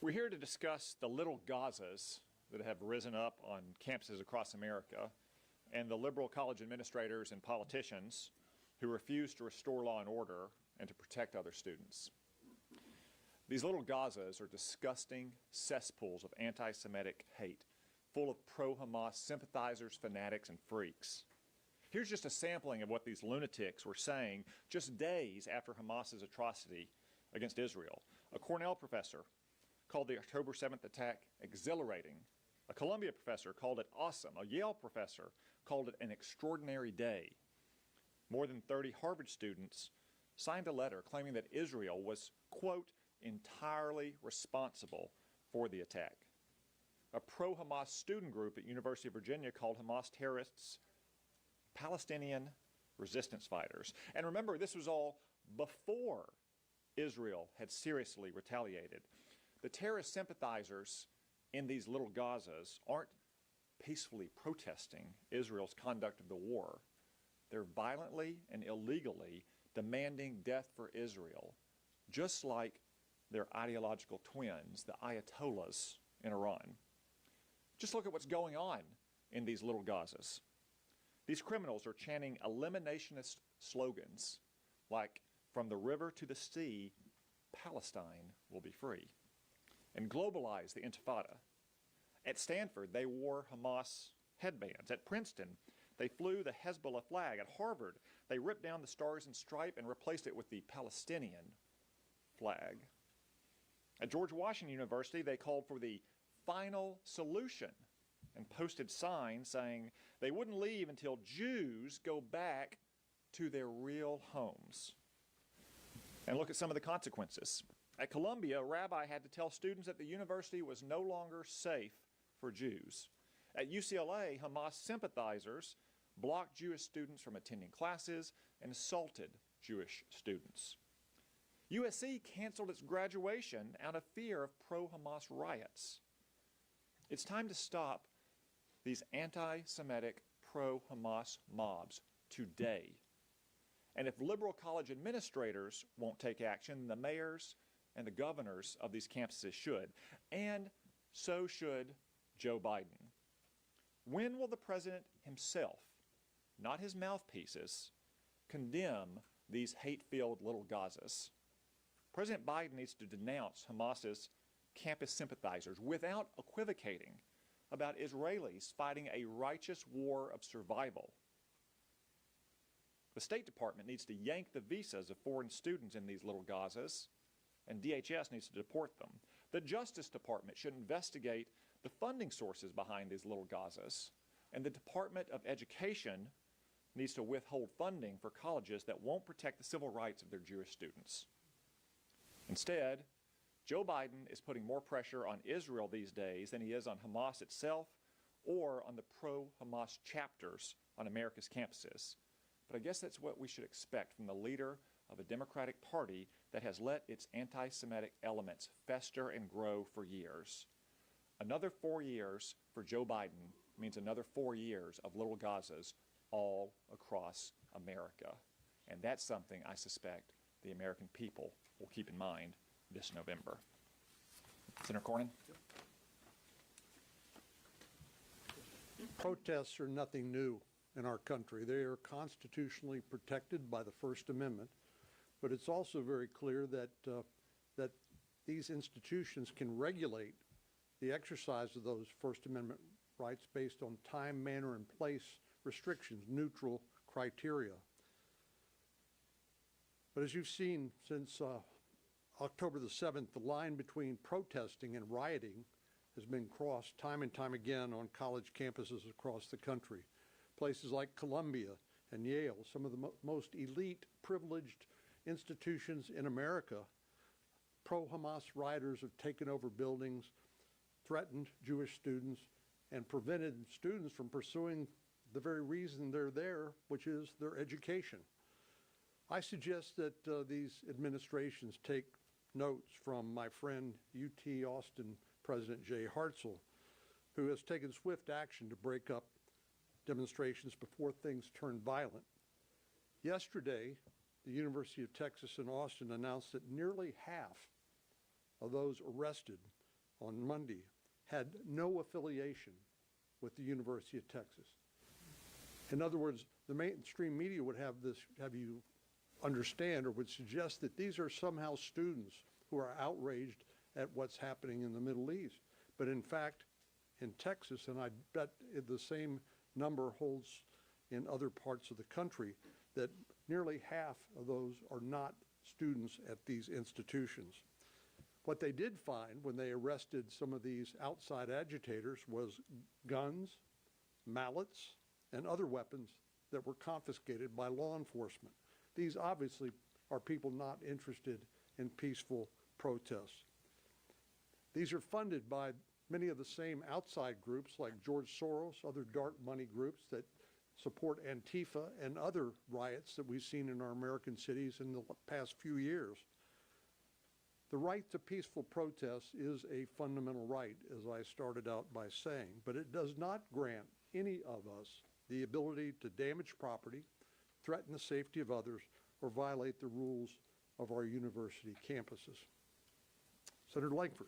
We're here to discuss the little Gazas that have risen up on campuses across America and the liberal college administrators and politicians who refuse to restore law and order and to protect other students. These little Gazas are disgusting cesspools of anti-Semitic hate, full of pro-Hamas sympathizers, fanatics, and freaks. Here's just a sampling of what these lunatics were saying just days after Hamas's atrocity against Israel. A Cornell professor called the October 7th attack exhilarating. A Columbia professor called it awesome. A Yale professor called it an extraordinary day. More than 30 Harvard students signed a letter claiming that Israel was, quote, entirely responsible for the attack. A pro-Hamas student group at University of Virginia called Hamas terrorists Palestinian resistance fighters. And remember, this was all before Israel had seriously retaliated. The terrorist sympathizers in these little Gazas aren't peacefully protesting Israel's conduct of the war. They're violently and illegally demanding death for Israel, just like their ideological twins, the Ayatollahs in Iran. Just look at what's going on in these little Gazas. These criminals are chanting eliminationist slogans like, from the river to the sea, Palestine will be free, and globalize the Intifada. At Stanford, they wore Hamas headbands. At Princeton, they flew the Hezbollah flag. At Harvard, they ripped down the Stars and Stripe and replaced it with the Palestinian flag. At George Washington University, they called for the final solution and posted signs saying they wouldn't leave until Jews go back to their real homes. And look at some of the consequences. At Columbia, a rabbi had to tell students that the university was no longer safe for Jews. At UCLA, Hamas sympathizers blocked Jewish students from attending classes and assaulted Jewish students. USC canceled its graduation out of fear of pro-Hamas riots. It's time to stop these anti-Semitic pro-Hamas mobs today. And if liberal college administrators won't take action, the mayors and the governors of these campuses should. And so should Joe Biden. When will the president himself, not his mouthpieces, condemn these hate-filled little Gazas? President Biden needs to denounce Hamas's campus sympathizers without equivocating about Israelis fighting a righteous war of survival. The State Department needs to yank the visas of foreign students in these little Gazas, and DHS needs to deport them. The Justice Department should investigate the funding sources behind these little Gazas, and the Department of Education needs to withhold funding for colleges that won't protect the civil rights of their Jewish students. Instead, Joe Biden is putting more pressure on Israel these days than he is on Hamas itself or on the pro-Hamas chapters on America's campuses. But I guess that's what we should expect from the leader of a Democratic Party that has let its anti-Semitic elements fester and grow for years. Another 4 years for Joe Biden means another 4 years of little Gazas all across America. And that's something I suspect the American people will keep in mind this November. Senator Cornyn? Protests are nothing new in our country. They are constitutionally protected by the First Amendment, but it's also very clear that these institutions can regulate the exercise of those First Amendment rights based on time, manner, and place restrictions, neutral criteria. But as you've seen since October the 7th, the line between protesting and rioting has been crossed time and time again on college campuses across the country. Places like Columbia and Yale, some of the most elite, privileged institutions in America, pro-Hamas rioters have taken over buildings, threatened Jewish students, and prevented students from pursuing the very reason they're there, which is their education. I suggest that these administrations take notes from my friend UT Austin President Jay Hartzell, who has taken swift action to break up demonstrations before things turn violent. Yesterday, the University of Texas in Austin announced that nearly half of those arrested on Monday had no affiliation with the University of Texas. In other words, the mainstream media would have you understand, or would suggest that these are somehow students who are outraged at what's happening in the Middle East. But in fact, in Texas, and I bet the same number holds in other parts of the country, that nearly half of those are not students at these institutions. What they did find when they arrested some of these outside agitators was guns, mallets, and other weapons that were confiscated by law enforcement. These obviously are people not interested in peaceful protests. These are funded by many of the same outside groups like George Soros, other dark money groups that support Antifa and other riots that we've seen in our American cities in the past few years. The right to peaceful protest is a fundamental right, as I started out by saying, but it does not grant any of us the ability to damage property, threaten the safety of others, or violate the rules of our university campuses. Senator Langford.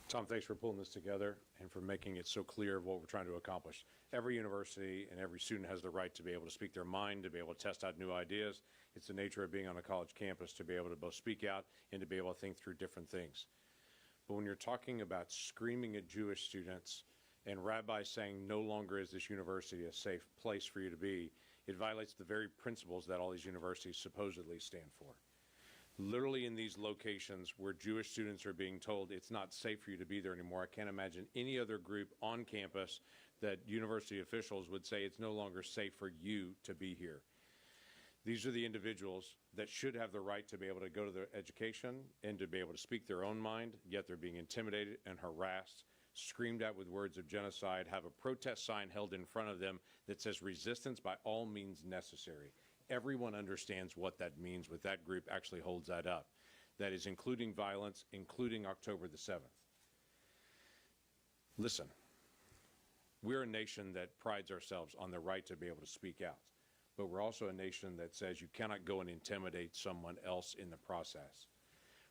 Tom, thanks for pulling this together and for making it so clear of what we're trying to accomplish. Every university and every student has the right to be able to speak their mind, to be able to test out new ideas. It's the nature of being on a college campus to be able to both speak out and to be able to think through different things. But when you're talking about screaming at Jewish students and rabbis saying no longer is this university a safe place for you to be, it violates the very principles that all these universities supposedly stand for. Literally in these locations where Jewish students are being told it's not safe for you to be there anymore, I can't imagine any other group on campus that university officials would say it's no longer safe for you to be here. These are the individuals that should have the right to be able to go to their education and to be able to speak their own mind, yet they're being intimidated and harassed, screamed at with words of genocide, have a protest sign held in front of them that says resistance by all means necessary. Everyone understands what that means, what that group actually holds that up. That is including violence, including October the 7th. Listen, we're a nation that prides ourselves on the right to be able to speak out. But we're also a nation that says you cannot go and intimidate someone else in the process.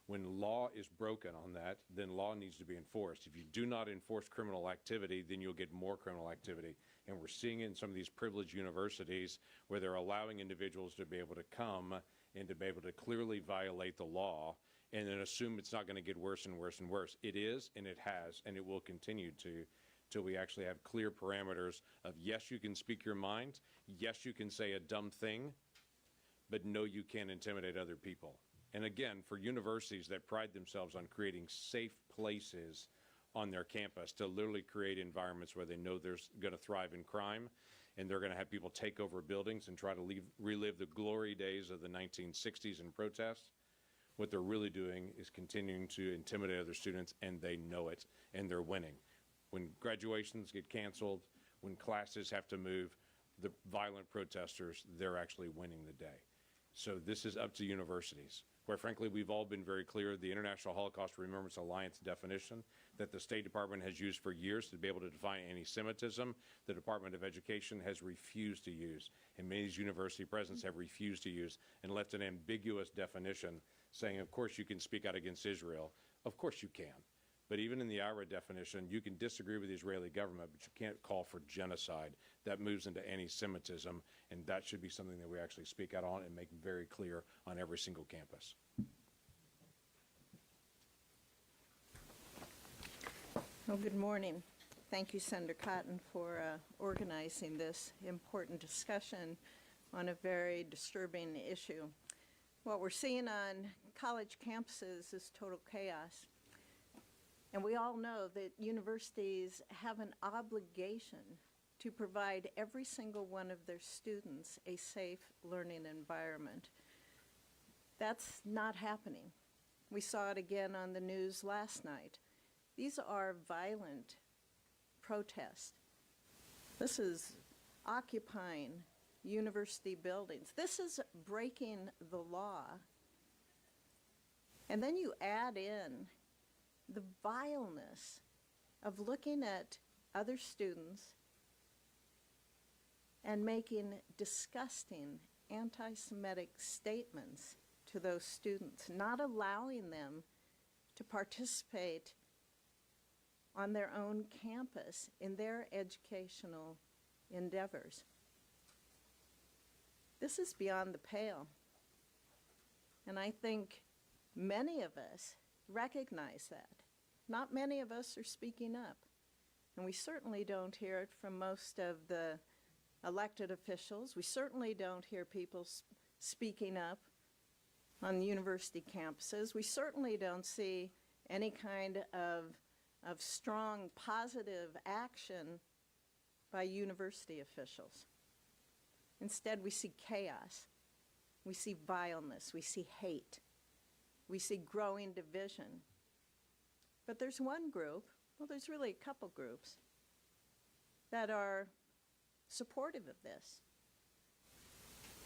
When law is broken on that, then law needs to be enforced. If you do not enforce criminal activity, then you'll get more criminal activity. And we're seeing it in some of these privileged universities where they're allowing individuals to be able to come and to be able to clearly violate the law and then assume it's not going to get worse and worse and worse. It is, and it has, and it will continue to, till we actually have clear parameters of, yes, you can speak your mind, yes, you can say a dumb thing, but no, you can't intimidate other people. And again, for universities that pride themselves on creating safe places on their campus to literally create environments where they know they're going to thrive in crime and they're going to have people take over buildings and try to relive the glory days of the 1960s and protests, what they're really doing is continuing to intimidate other students, and they know it, and they're winning. When graduations get canceled, when classes have to move, the violent protesters, they're actually winning the day. So this is up to universities. Quite frankly, we've all been very clear, the International Holocaust Remembrance Alliance definition that the State Department has used for years to be able to define anti-Semitism, the Department of Education has refused to use, and many of these university presidents have refused to use and left an ambiguous definition saying, of course you can speak out against Israel. Of course you can. But even in the IRA definition, you can disagree with the Israeli government, but you can't call for genocide. That moves into anti-Semitism, and that should be something that we actually speak out on and make very clear on every single campus. Well, good morning. Thank you, Senator Cotton, for organizing this important discussion on a very disturbing issue. What we're seeing on college campuses is total chaos. And we all know that universities have an obligation to provide every single one of their students a safe learning environment. That's not happening. We saw it again on the news last night. These are violent protests. This is occupying university buildings. This is breaking the law. And then you add in the vileness of looking at other students and making disgusting anti-Semitic statements to those students, not allowing them to participate on their own campus in their educational endeavors. This is beyond the pale. And I think many of us recognize that. Not many of us are speaking up. And we certainly don't hear it from most of the elected officials. We certainly don't hear people speaking up on university campuses. We certainly don't see any kind of strong, positive action by university officials. Instead, we see chaos. We see vileness. We see hate. We see growing division. But there's one group, well, there's really a couple groups, that are supportive of this.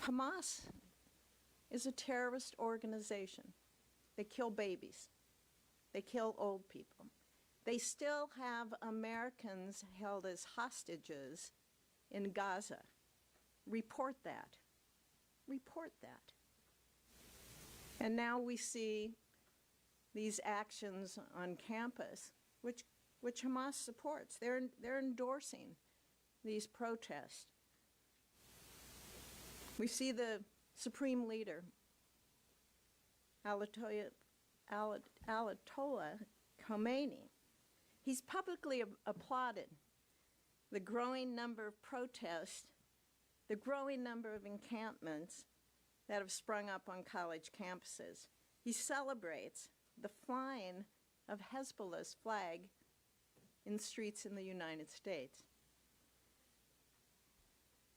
Hamas is a terrorist organization. They kill babies. They kill old people. They still have Americans held as hostages in Gaza. Report that. Report that. And now we see these actions on campus, which Hamas supports. They're endorsing these protests. We see the Supreme Leader, Ayatollah Khomeini. He's publicly applauded the growing number of protests, the growing number of encampments that have sprung up on college campuses. He celebrates the flying of Hezbollah's flag in streets in the United States.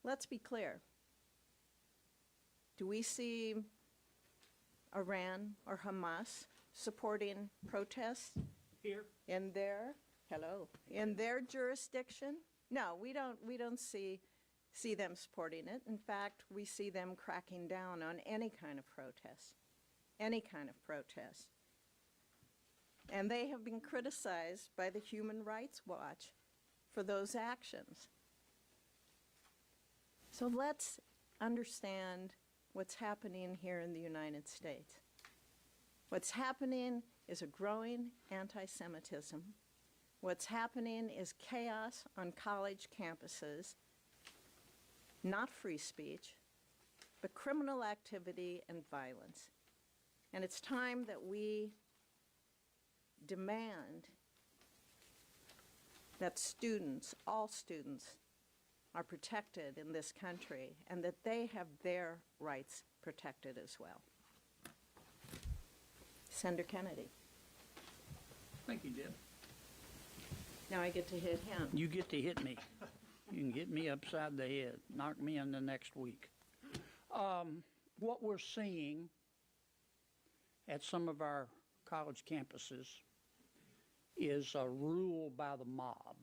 Let's be clear. Do we see Iran or Hamas supporting protests Here. in their jurisdiction? No, we don't see them supporting it. In fact, we see them cracking down on any kind of protest. Any kind of protest. And they have been criticized by the Human Rights Watch for those actions. So let's understand what's happening here in the United States. What's happening is a growing anti-Semitism. What's happening is chaos on college campuses, not free speech, but criminal activity and violence. And it's time that we demand that students, all students, are protected in this country and that they have their rights protected as well. Senator Kennedy. Thank you, Deb. Now I get to hit him. You get to hit me. You can get me upside the head, knock me in the next week. What we're seeing at some of our college campuses is a rule by the mob.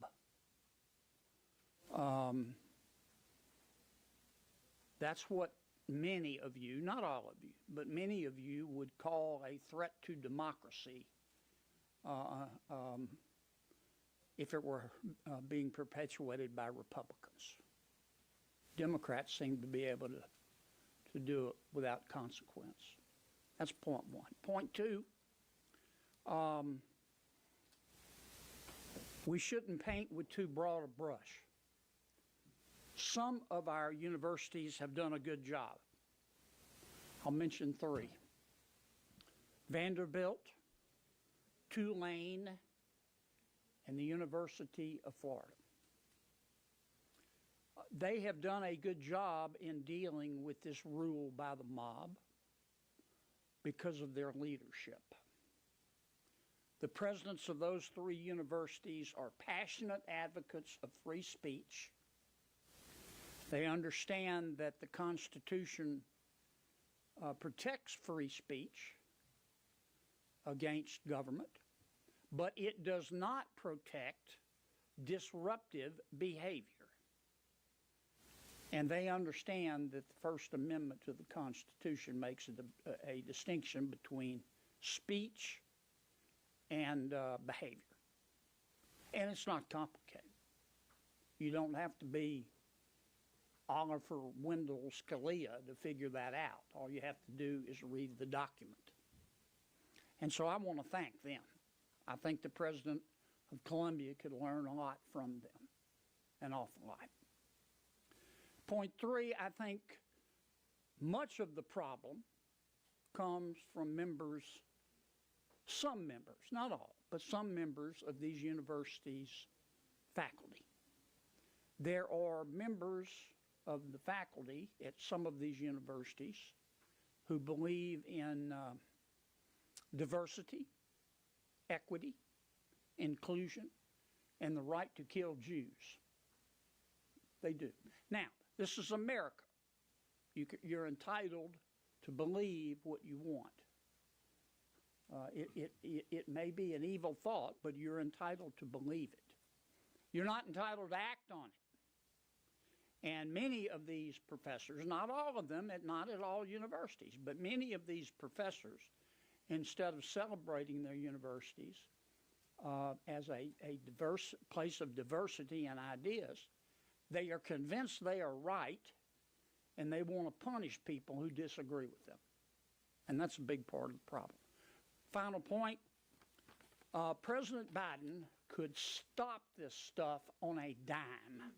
That's what many of you, not all of you, but many of you would call a threat to democracy if it were being perpetuated by Republicans. Democrats seem to be able to do it without consequence. That's point one. Point two, we shouldn't paint with too broad a brush. Some of our universities have done a good job. I'll mention three. Vanderbilt, Tulane, and the University of Florida. They have done a good job in dealing with this rule by the mob because of their leadership. The presidents of those three universities are passionate advocates of free speech. They understand that the Constitution protects free speech against government, but it does not protect disruptive behavior. And they understand that the First Amendment to the Constitution makes a distinction between speech and behavior. And it's not complicated. You don't have to be Oliver Wendell Scalia to figure that out. All you have to do is read the document. And so I want to thank them. I think the President of Columbia could learn a lot from them, an awful lot. Point three, I think much of the problem comes from members, some members, not all, but some members of these universities' faculty. There are members of the faculty at some of these universities who believe in diversity, equity, inclusion, and the right to kill Jews. They do. Now, this is America. You're entitled to believe what you want. It may be an evil thought, but you're entitled to believe it. You're not entitled to act on it. And many of these professors, not all of them, not at all universities, but many of these professors, instead of celebrating their universities as a diverse place of diversity and ideas, they are convinced they are right, and they want to punish people who disagree with them. And that's a big part of the problem. Final point, President Biden could stop this stuff on a dime.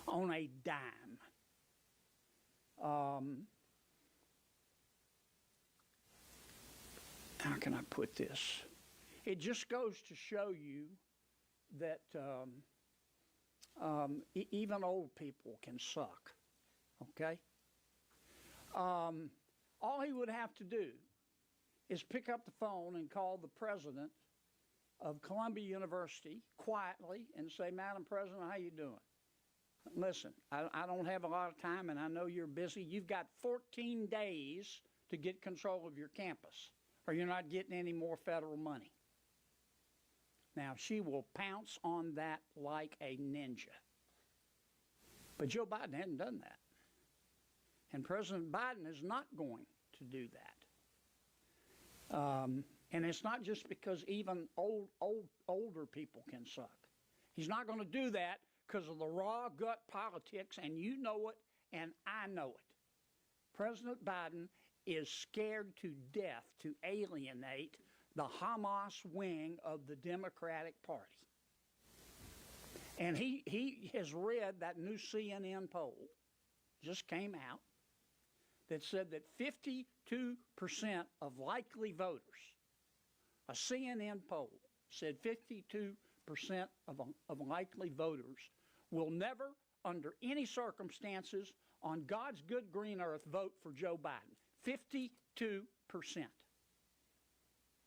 On a dime. How can I put this? It just goes to show you that even old people can suck, okay? All he would have to do is pick up the phone and call the president of Columbia University quietly and say, Madam President, how you doing? Listen, I don't have a lot of time, and I know you're busy. You've got 14 days to get control of your campus, or you're not getting any more federal money. Now, she will pounce on that like a ninja. But Joe Biden hadn't done that. And President Biden is not going to do that. And it's not just because even older people can suck. He's not going to do that because of the raw gut politics, and you know it, and I know it. President Biden is scared to death to alienate the Hamas wing of the Democratic Party. And he has read that new CNN poll, just came out, that said that 52% of likely voters, a CNN poll said 52% of likely voters will never, under any circumstances, on God's good green earth, vote for Joe Biden. 52%.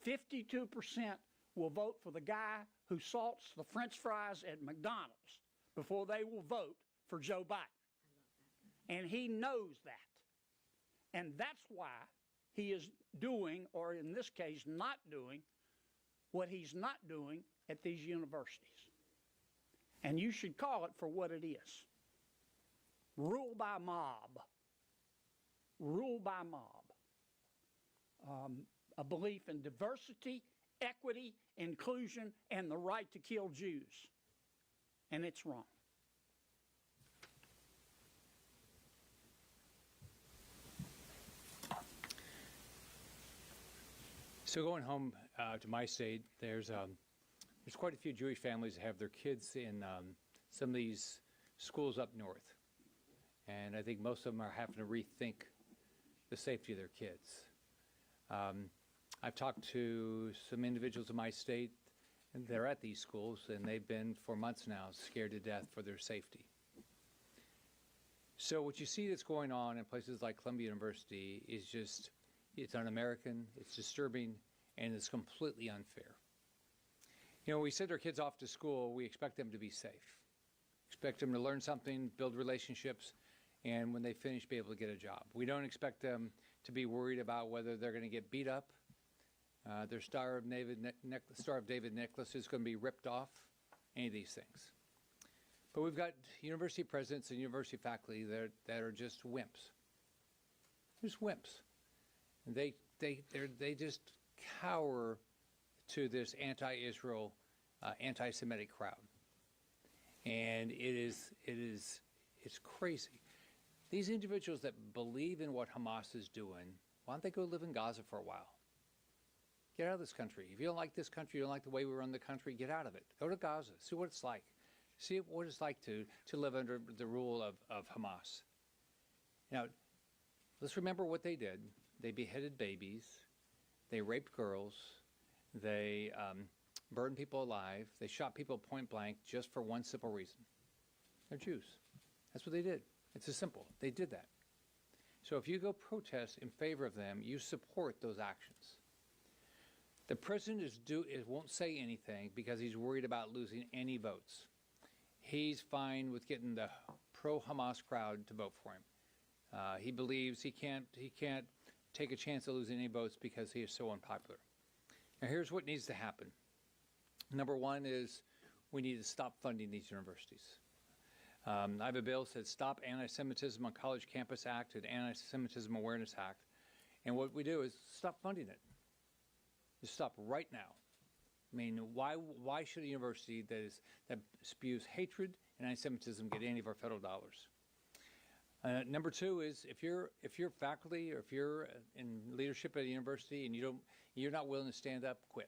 52% will vote for the guy who salts the French fries at McDonald's before they will vote for Joe Biden. And he knows that. And that's why he is doing, or in this case, not doing, what he's not doing at these universities. And you should call it for what it is. Rule by mob. Rule by mob. A belief in diversity, equity, inclusion, and the right to kill Jews. And it's wrong. So going home to my state, there's quite a few Jewish families that have their kids in some of these schools up north. And I think most of them are having to rethink the safety of their kids. I've talked to some individuals in my state, and they're at these schools, and they've been for months now scared to death for their safety. So what you see that's going on in places like Columbia University is just, it's un-American, it's disturbing, and it's completely unfair. You know, when we send our kids off to school, we expect them to be safe. Expect them to learn something, build relationships, and when they finish, be able to get a job. We don't expect them to be worried about whether they're going to get beat up. Their Star of David necklace is going to be ripped off, any of these things. But we've got university presidents and university faculty that are just wimps. Just wimps. And they just cower to this anti-Israel, anti-Semitic crowd. And it is It's crazy. These individuals that believe in what Hamas is doing, why don't they go live in Gaza for a while? Get out of this country. If you don't like this country, you don't like the way we run the country, get out of it. Go to Gaza. See what it's like. See what it's like to live under the rule of Hamas. Now, let's remember what they did. They beheaded babies. They raped girls. They burned people alive. They shot people point blank just for one simple reason. They're Jews. That's what they did. It's as simple. They did that. So if you go protest in favor of them, you support those actions. The president won't say anything because he's worried about losing any votes. He's fine with getting the pro-Hamas crowd to vote for him. He believes he can't take a chance of losing any votes because he is so unpopular. Now here's what needs to happen. Number one is we need to stop funding these universities. I have a bill that says Stop Anti-Semitism on College Campus Act and Anti-Semitism Awareness Act. And what we do is stop funding it. Just stop right now. I mean, why should a university that spews hatred and anti-Semitism get any of our federal dollars? Number two is if you're faculty or if you're in leadership at a university and you're not willing to stand up, quit.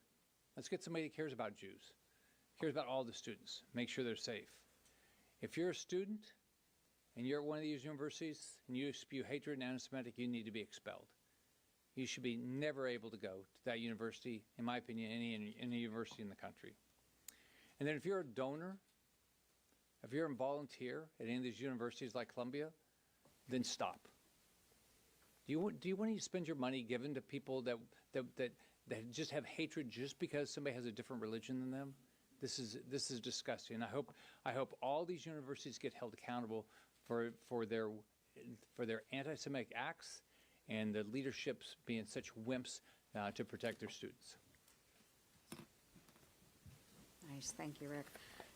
Let's get somebody that cares about Jews, cares about all the students, make sure they're safe. If you're a student and you're at one of these universities and you spew hatred and anti-Semitic, you need to be expelled. You should be never able to go to that university, in my opinion, any university in the country. And then if you're a donor, if you're a volunteer at any of these universities like Columbia, then stop. Do you want to spend your money given to people that just have hatred just because somebody has a different religion than them? This is disgusting. I hope all these universities get held accountable for their anti-Semitic acts and the leaderships being such wimps to protect their students. Nice, thank you, Rick.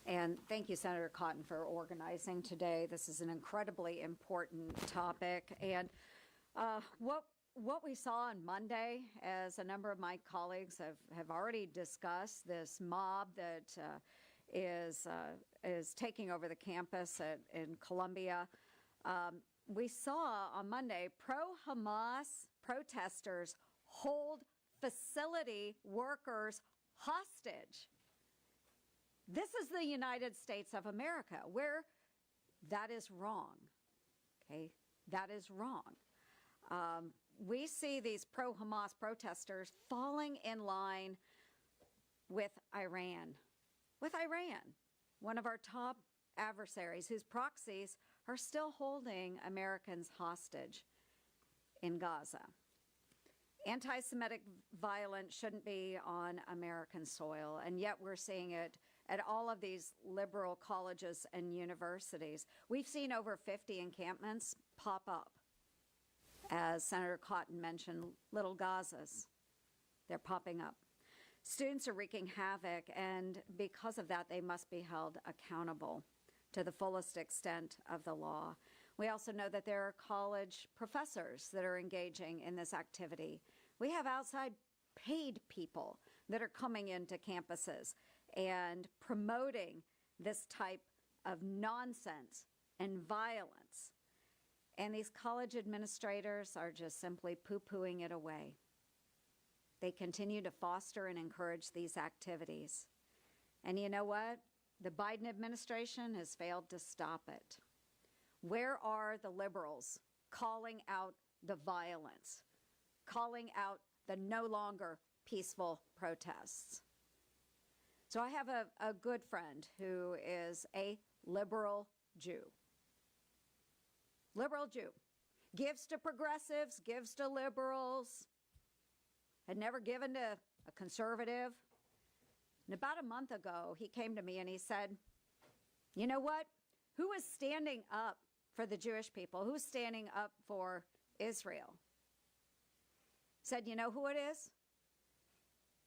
And thank you, Senator Cotton, for organizing today. This is an incredibly important topic. And what we saw on Monday, as a number of my colleagues have already discussed, this mob that is taking over the campus in Columbia. We saw on Monday pro-Hamas protesters hold facility workers hostage. This is the United States of America, where that is wrong. Okay, that is wrong. We see these pro-Hamas protesters falling in line with Iran, one of our top adversaries whose proxies are still holding Americans hostage in Gaza. Anti-Semitic violence shouldn't be on American soil, and yet we're seeing it at all of these liberal colleges and universities. We've seen over 50 encampments pop up. As Senator Cotton mentioned, little Gazas, they're popping up. Students are wreaking havoc, and because of that, they must be held accountable to the fullest extent of the law. We also know that there are college professors that are engaging in this activity. We have outside paid people that are coming into campuses and promoting this type of nonsense and violence. And these college administrators are just simply poo-pooing it away. They continue to foster and encourage these activities. And you know what? The Biden administration has failed to stop it. Where are the liberals calling out the violence, calling out the no longer peaceful protests? So I have a good friend who is a liberal Jew. Liberal Jew. Gives to progressives, gives to liberals, had never given to a conservative. And about a month ago, he came to me and he said, you know what? Who is standing up for the Jewish people? Who's standing up for Israel? Said, you know who it is?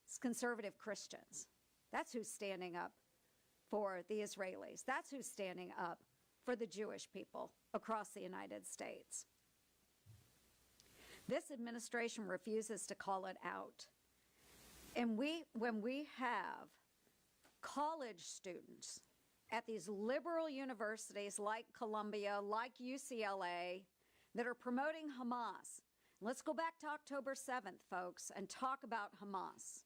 It's conservative Christians. That's who's standing up for the Israelis. That's who's standing up for the Jewish people across the United States. This administration refuses to call it out. And when we have college students at these liberal universities like Columbia, like UCLA, that are promoting Hamas. Let's go back to October 7th, folks, and talk about Hamas.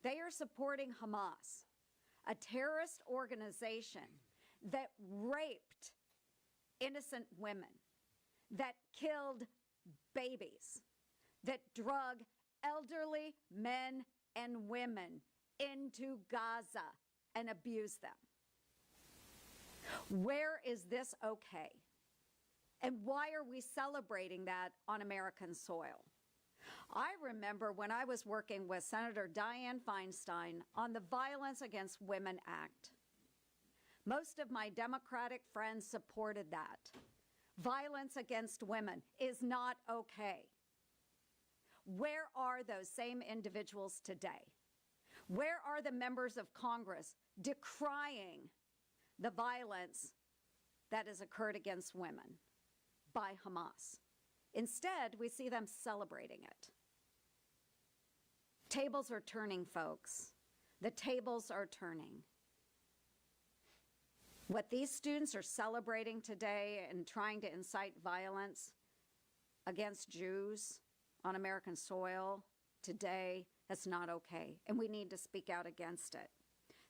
They are supporting Hamas, a terrorist organization that raped innocent women, that killed babies, that drug elderly men and women into Gaza and abused them. Where is this okay? And why are we celebrating that on American soil? I remember when I was working with Senator Dianne Feinstein on the Violence Against Women Act. Most of my Democratic friends supported that. Violence against women is not okay. Where are those same individuals today? Where are the members of Congress decrying the violence that has occurred against women by Hamas? Instead, we see them celebrating it. Tables are turning, folks. The tables are turning. What these students are celebrating today and trying to incite violence against Jews on American soil today, that's not okay, and we need to speak out against it.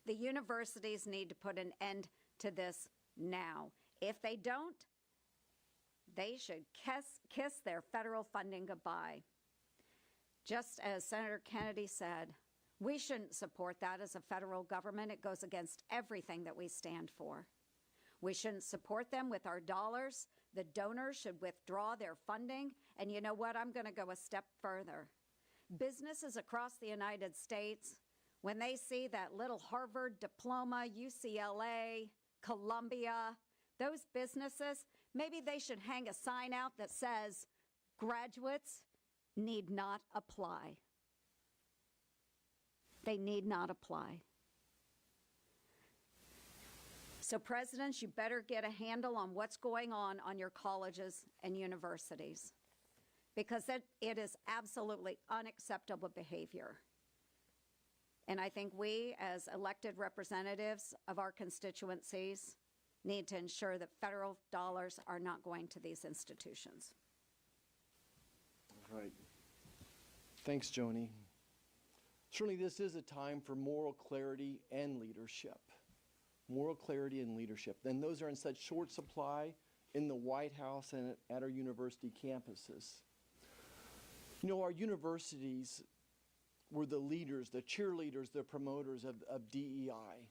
The universities need to put an end to this now. If they don't, they should kiss their federal funding goodbye. Just as Senator Kennedy said, we shouldn't support that as a federal government. It goes against everything that we stand for. We shouldn't support them with our dollars. The donors should withdraw their funding. And you know what? I'm going to go a step further. Businesses across the United States, when they see that little Harvard diploma, UCLA, Columbia, those businesses, maybe they should hang a sign out that says, graduates need not apply. They need not apply. So presidents, you better get a handle on what's going on your colleges and universities, because it is absolutely unacceptable behavior. And I think we, as elected representatives of our constituencies, need to ensure that federal dollars are not going to these institutions. Right. Thanks, Joni. Certainly this is a time for moral clarity and leadership. Moral clarity and leadership. And those are in such short supply in the White House and at our university campuses. You know, our universities were the leaders, the cheerleaders, the promoters of DEI.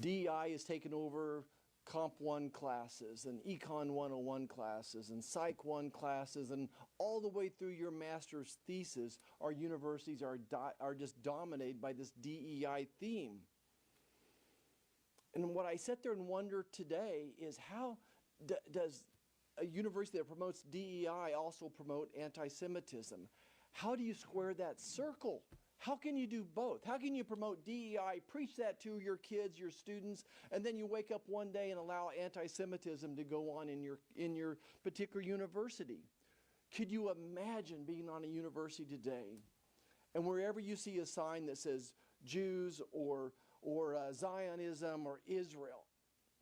DEI has taken over Comp 1 classes and Econ 101 classes and Psych 1 classes, and all the way through your master's thesis, our universities are just dominated by this DEI theme. And what I sit there and wonder today is how does a university that promotes DEI also promote anti-Semitism? How do you square that circle? How can you do both? How can you promote DEI, preach that to your kids, your students, and then you wake up one day and allow anti-Semitism to go on in your particular university? Could you imagine being on a university today, and wherever you see a sign that says Jews or Zionism or Israel,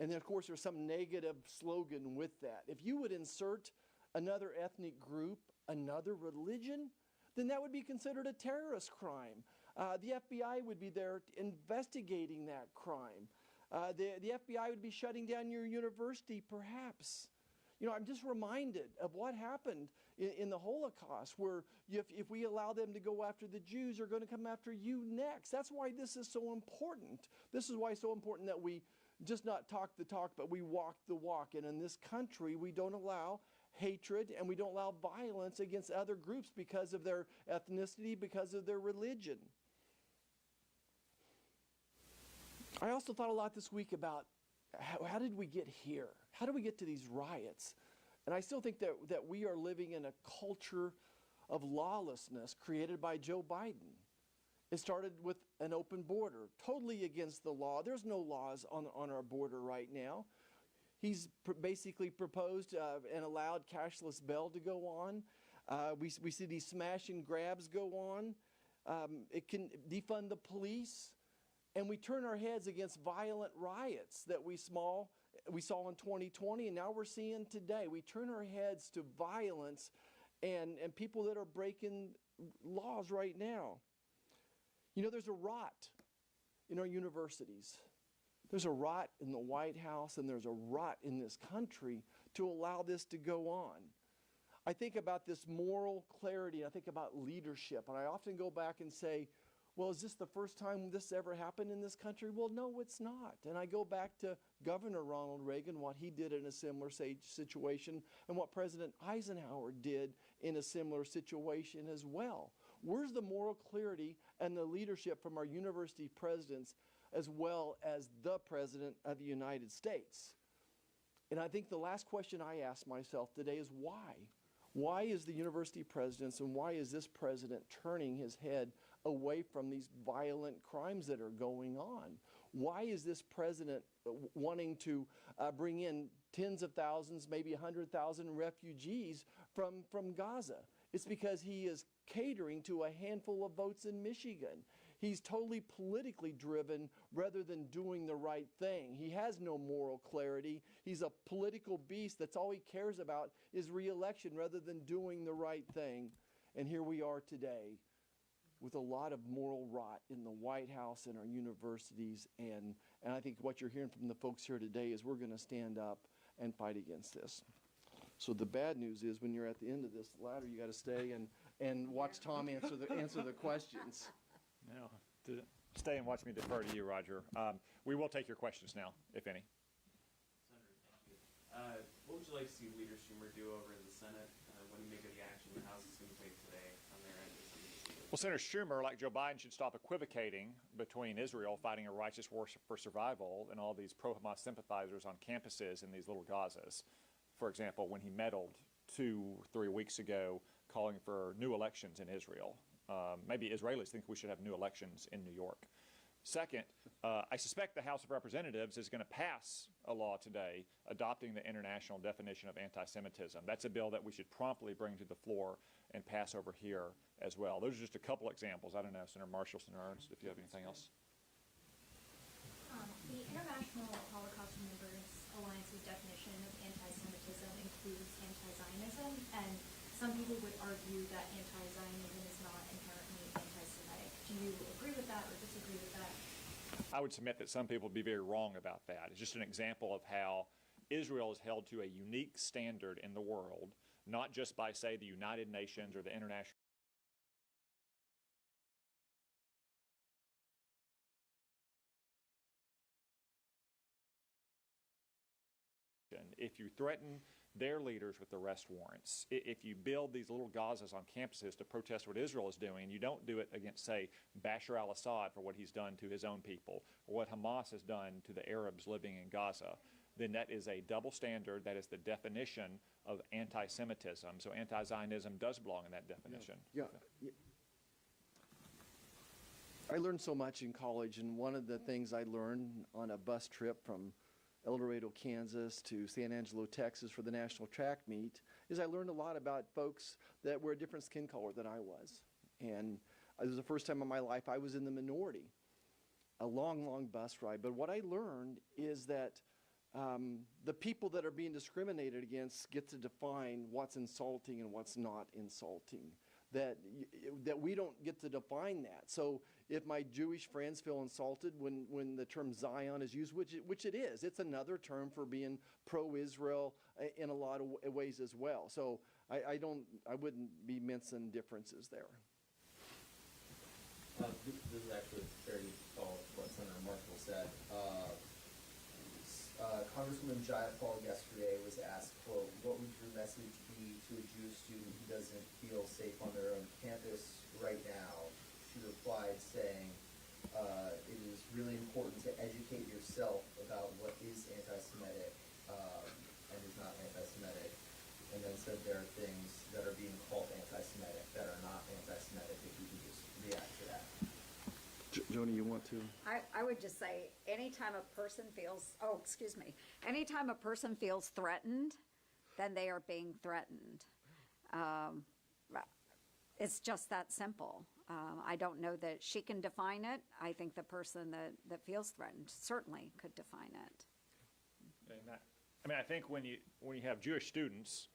and then of course there's some negative slogan with that. If you would insert another ethnic group, another religion, then that would be considered a terrorist crime. The FBI would be there investigating that crime. The FBI would be shutting down your university, perhaps. You know, I'm just reminded of what happened in the Holocaust, where if we allow them to go after the Jews, they're going to come after you next. That's why this is so important. This is why it's so important that we just not talk the talk, but we walk the walk. And in this country, we don't allow hatred and we don't allow violence against other groups because of their ethnicity, because of their religion. I also thought a lot this week about how did we get here? How do we get to these riots? And I still think that we are living in a culture of lawlessness created by Joe Biden. It started with an open border, totally against the law. There's no laws on our border right now. He's basically proposed and allowed cashless bail to go on. We see these smash and grabs go on. It can defund the police. and we turn our heads against violent riots that we saw in 2020, and now we're seeing today. We turn our heads to violence and people that are breaking laws right now. You know, there's a rot in our universities. There's a rot in the White House, and there's a rot in this country to allow this to go on. I think about this moral clarity, and I think about leadership, and I often go back and say, well, is this the first time this ever happened in this country? Well, no, it's not. And I go back to Governor Ronald Reagan, what he did in a similar situation, and what President Eisenhower did in a similar situation as well. Where's the moral clarity and the leadership from our university presidents as well as the President of the United States? And I think the last question I ask myself today is why? Why is the university presidents and why is this president turning his head away from these violent crimes that are going on? Why is this president wanting to bring in tens of thousands, maybe 100,000 refugees from Gaza? It's because he is catering to a handful of votes in Michigan. He's totally politically driven rather than doing the right thing. He has no moral clarity. He's a political beast. That's all he cares about is re-election rather than doing the right thing. And here we are today with a lot of moral rot in the White House and our universities. And I think what you're hearing from the folks here today is we're going to stand up and fight against this. So the bad news is when you're at the end of this ladder, you got to stay and watch Tom answer the questions. No, to stay and watch me defer to you, Roger. We will take your questions now, if any. Senator, thank you. What would you like to see Leader Schumer do over in the Senate? What do you make of the action the House is going to take today on their end? Well, Senator Schumer, like Joe Biden, should stop equivocating between Israel fighting a righteous war for survival and all these pro-Hamas sympathizers on campuses in these little Gazas. For example, when he meddled 2-3 weeks ago calling for new elections in Israel. Maybe Israelis think we should have new elections in New York. Second, I suspect the House of Representatives is going to pass a law today adopting the international definition of anti-Semitism. That's a bill that we should promptly bring to the floor and pass over here as well. Those are just a couple examples. I don't know, Senator Marshall, Senator Ernst, if you have anything else. The International Holocaust Remembrance Alliance's definition of anti-Semitism includes anti-Zionism, and some people would argue that anti-Zionism is not inherently anti-Semitic. Do you agree with that or disagree with that? I would submit that some people would be very wrong about that. It's just an example of how Israel is held to a unique standard in the world, not just by, say, the United Nations or the International. If you threaten their leaders with arrest warrants, if you build these little Gazas on campuses to protest what Israel is doing, you don't do it against, say, Bashar al-Assad for what he's done to his own people, or what Hamas has done to the Arabs living in Gaza, then that is a double standard. That is the definition of anti-Semitism. So anti-Zionism does belong in that definition. Yeah. I learned so much in college, and one of the things I learned on a bus trip from El Dorado, Kansas to San Angelo, Texas for the national track meet is I learned a lot about folks that were a different skin color than I was. And it was the first time in my life I was in the minority. A long, long bus ride. But what I learned is that the people that are being discriminated against get to define what's insulting and what's not insulting. That we don't get to define that. So if my Jewish friends feel insulted when the term Zion is used, which it is, it's another term for being pro-Israel in a lot of ways as well. So I wouldn't be mincing differences there. This is actually very follow what Senator Marshall said. Congresswoman Jayapal yesterday was asked, quote, what would your message be to a Jewish student who doesn't feel safe on their own campus right now? She replied saying, it is really important to educate yourself about what is anti-Semitic and is not anti-Semitic, and then said there are things that are being called anti-Semitic that are not anti-Semitic, if you could just react to that. Joni, you want to? I would just say anytime a person feels threatened, then they are being threatened. It's just that simple. I don't know that she can define it. I think the person that feels threatened certainly could define it. And I think when you have Jewish students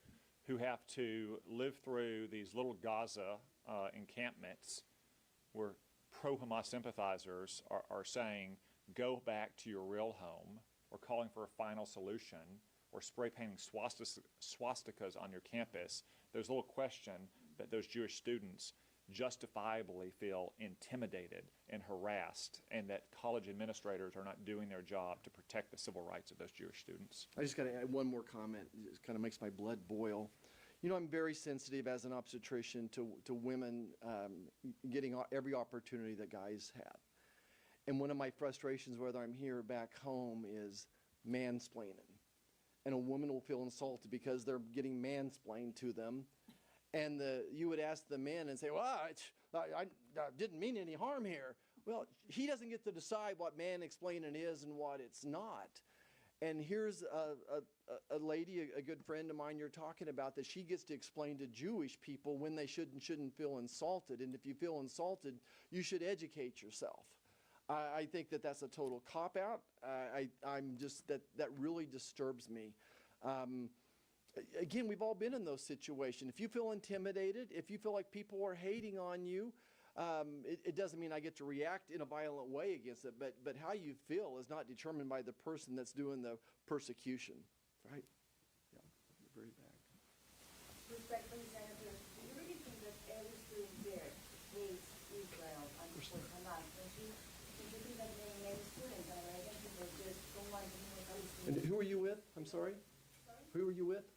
who have to live through these little Gaza encampments where pro-Hamas sympathizers are saying, go back to your real home, or calling for a final solution, or spray painting swastikas on your campus, there's little question that those Jewish students justifiably feel intimidated and harassed, and that college administrators are not doing their job to protect the civil rights of those Jewish students. I just got to add one more comment. It kind of makes my blood boil. You know, I'm very sensitive as an obstetrician to women getting every opportunity that guys have. And one of my frustrations, whether I'm here or back home, is mansplaining. And a woman will feel insulted because they're getting mansplained to them. And you would ask the men and say, well, I didn't mean any harm here. Well, he doesn't get to decide what man-explaining is and what it's not. And here's a lady, a good friend of mine you're talking about, that she gets to explain to Jewish people when they should and shouldn't feel insulted. And if you feel insulted, you should educate yourself. I think that that's a total cop-out. I'm just, that really disturbs me. Again, we've all been in those situations. If you feel intimidated, if you feel like people are hating on you, it doesn't mean I get to react in a violent way against it, but how you feel is not determined by the person that's doing the persecution, right? Yeah, very bad. Respectfully, Senator, do you really think that every student there hates Israel and supports Hamas? Don't you think that many students and American people just don't want to move Palestinians? And who are you with? I'm sorry? Who are you with?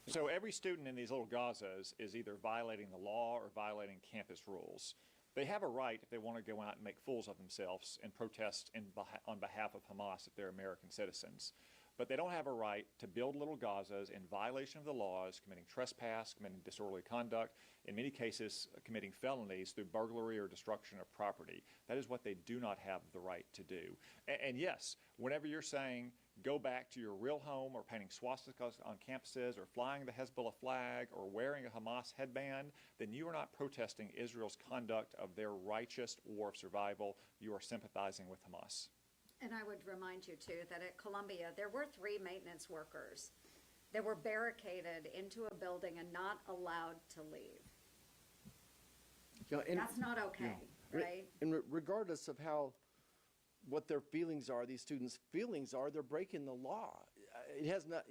So every student in these little Gazas is either violating the law or violating campus rules. They have a right, if they want to go out and make fools of themselves and protest on behalf of Hamas if they're American citizens. But they don't have a right to build little Gazas in violation of the laws, committing trespass, committing disorderly conduct, in many cases committing felonies through burglary or destruction of property. That is what they do not have the right to do. And yes, whenever you're saying go back to your real home, or painting swastikas on campuses, or flying the Hezbollah flag, or wearing a Hamas headband, then you are not protesting Israel's conduct of their righteous war of survival. You are sympathizing with Hamas. And I would remind you, too, that at Columbia, there were 3 maintenance workers that were barricaded into a building and not allowed to leave. Yeah, That's not okay, right? And regardless of what their feelings are, these students' feelings are, they're breaking the law. It has not,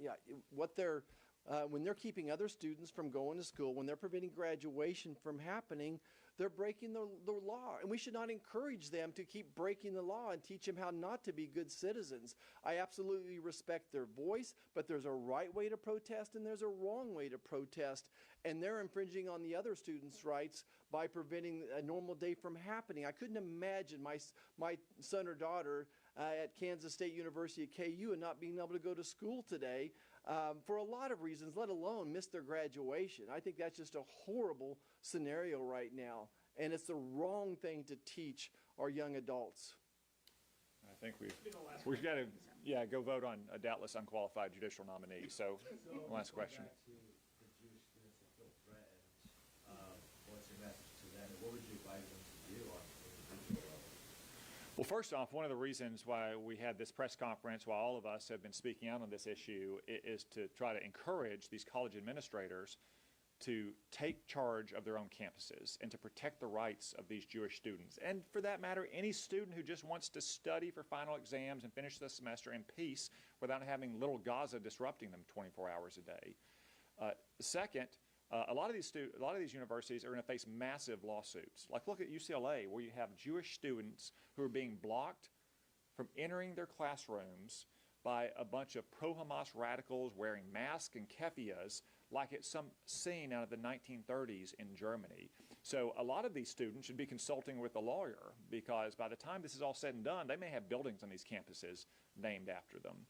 when they're keeping other students from going to school, when they're preventing graduation from happening, they're breaking the law. And we should not encourage them to keep breaking the law and teach them how not to be good citizens. I absolutely respect their voice, but there's a right way to protest and there's a wrong way to protest. And they're infringing on the other students' rights by preventing a normal day from happening. I couldn't imagine my son or daughter at Kansas State University at KU and not being able to go to school today for a lot of reasons, let alone miss their graduation. I think that's just a horrible scenario right now, and it's the wrong thing to teach our young adults. I think we've got to go vote on a doubtless unqualified judicial nominee. So last question. What's your message to them, and what would you advise them to do on an individual level? Well, first off, one of the reasons why we had this press conference, why all of us have been speaking out on this issue, is to try to encourage these college administrators to take charge of their own campuses and to protect the rights of these Jewish students. And for that matter, any student who just wants to study for final exams and finish the semester in peace without having little Gaza disrupting them 24 hours a day. Second, a lot of these universities are going to face massive lawsuits. Like, look at UCLA, where you have Jewish students who are being blocked from entering their classrooms by a bunch of pro-Hamas radicals wearing masks and keffiyehs, like it's some scene out of the 1930s in Germany. So a lot of these students should be consulting with a lawyer, because by the time this is all said and done, they may have buildings on these campuses named after them.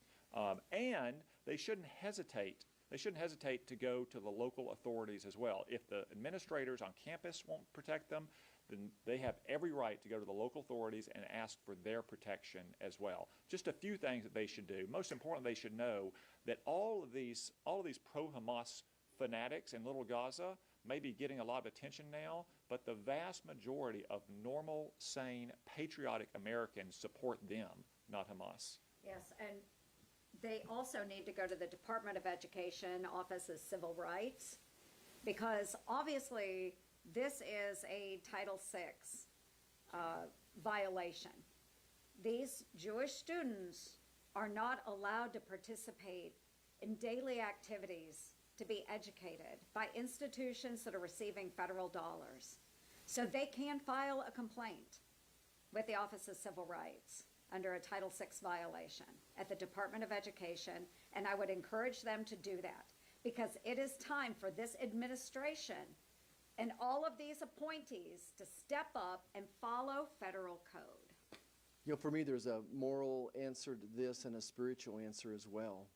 And they shouldn't hesitate. They shouldn't hesitate to go to the local authorities as well. If the administrators on campus won't protect them, then they have every right to go to the local authorities and ask for their protection as well. Just a few things that they should do. Most importantly, they should know that all of these pro-Hamas fanatics in Little Gaza may be getting a lot of attention now, but the vast majority of normal, sane, patriotic Americans support them, not Hamas. Yes, and they also need to go to the Department of Education Office of Civil Rights, because obviously this is a Title VI violation. These Jewish students are not allowed to participate in daily activities to be educated by institutions that are receiving federal dollars. So they can file a complaint with the Office of Civil Rights under a Title VI violation at the Department of Education, and I would encourage them to do that, because it is time for this administration and all of these appointees to step up and follow federal code. You know, for me, there's a moral answer to this and a spiritual answer as well.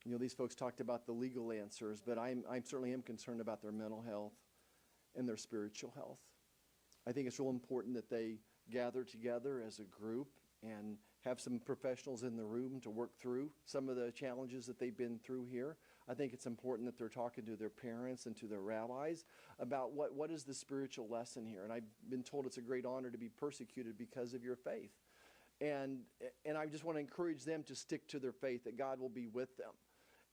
You know, these folks talked about the legal answers, but I certainly am concerned about their mental health and their spiritual health. I think it's real important that they gather together as a group and have some professionals in the room to work through some of the challenges that they've been through here. I think it's important that they're talking to their parents and to their rabbis about what is the spiritual lesson here. And I've been told it's a great honor to be persecuted because of your faith. And I just want to encourage them to stick to their faith, that God will be with them.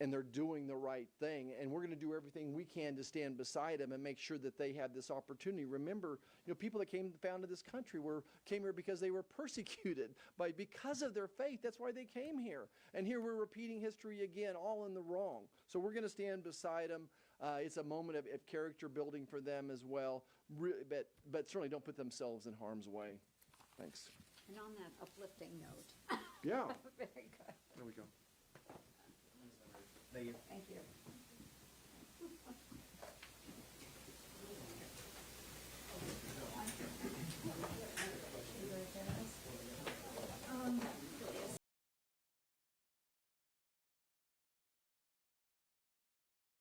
And they're doing the right thing. And we're going to do everything we can to stand beside them and make sure that they have this opportunity. Remember, you know, people that founded this country came here because they were persecuted because of their faith. That's why they came here. And here we're repeating history again, all in the wrong. So we're going to stand beside them. It's a moment of character building for them as well. But certainly don't put themselves in harm's way. Thanks. And on that uplifting note. Yeah. Very good. There we go. Thank you. Thank you.